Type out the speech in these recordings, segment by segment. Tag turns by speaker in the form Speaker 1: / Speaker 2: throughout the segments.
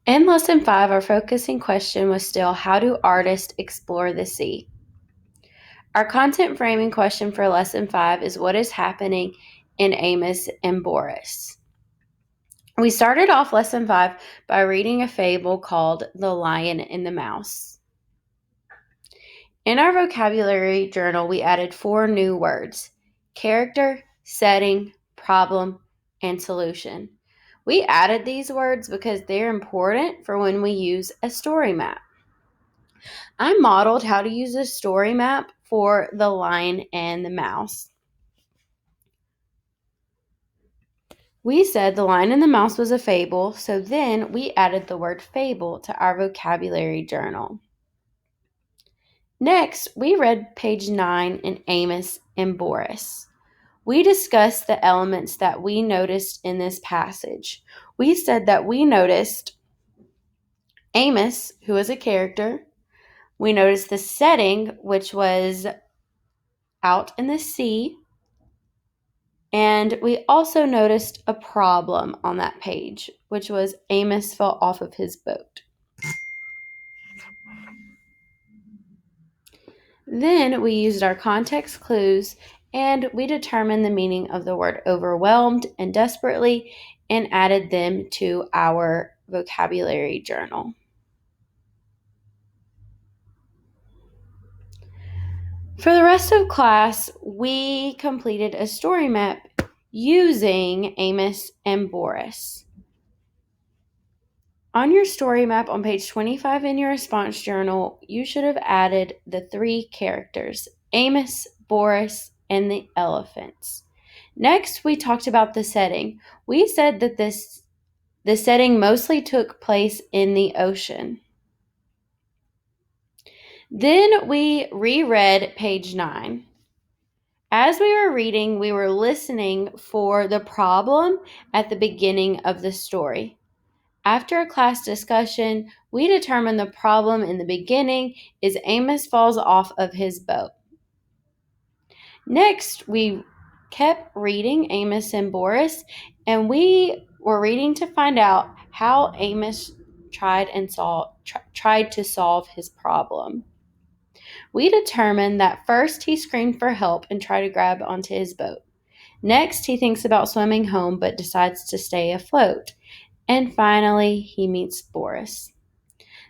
Speaker 1: In Lesson 5, our focusing question was still, how do artists explore the sea? Our content framing question for Lesson 5 is, what is happening in Amos and Boris? We started off Lesson 5 by reading a fable called The Lion and the Mouse. In our vocabulary journal, we added 4 new words: character, setting, problem, and solution. We added these words because they're important for when we use a story map. I modeled how to use a story map for The Lion and the Mouse. We said The Lion and the Mouse was a fable, so then we added the word fable to our vocabulary journal. Next, we read page 9 in Amos and Boris. We discussed the elements that we noticed in this passage. We said that we noticed Amos, who was a character. We noticed the setting, which was out in the sea. And we also noticed a problem on that page, which was Amos fell off of his boat. Then we used our context clues and we determined the meaning of the word overwhelmed and desperately and added them to our vocabulary journal. For the rest of class, we completed a story map using Amos and Boris. On your story map on page 25 in your response journal, you should have added the 3 characters, Amos, Boris, and the elephants. Next, we talked about the setting. We said that the setting mostly took place in the ocean. Then we reread page 9. As we were reading, we were listening for the problem at the beginning of the story. After a class discussion, we determined the problem in the beginning is Amos falls off of his boat. Next, we kept reading Amos and Boris, and we were reading to find out how Amos tried to solve his problem. We determined that first he screamed for help and tried to grab onto his boat. Next, he thinks about swimming home but decides to stay afloat. And finally, he meets Boris.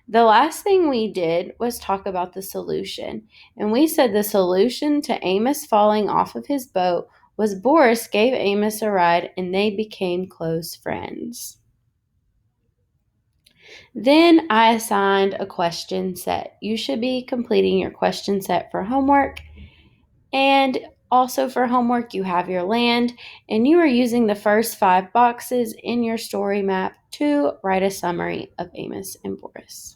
Speaker 1: The last thing we did was talk about the solution. And we said the solution to Amos falling off of his boat was Boris gave Amos a ride and they became close friends. Then I assigned a question set. You should be completing your question set for homework. And also for homework, you have your land, and you are using the first 5 boxes in your story map to write a summary of Amos and Boris.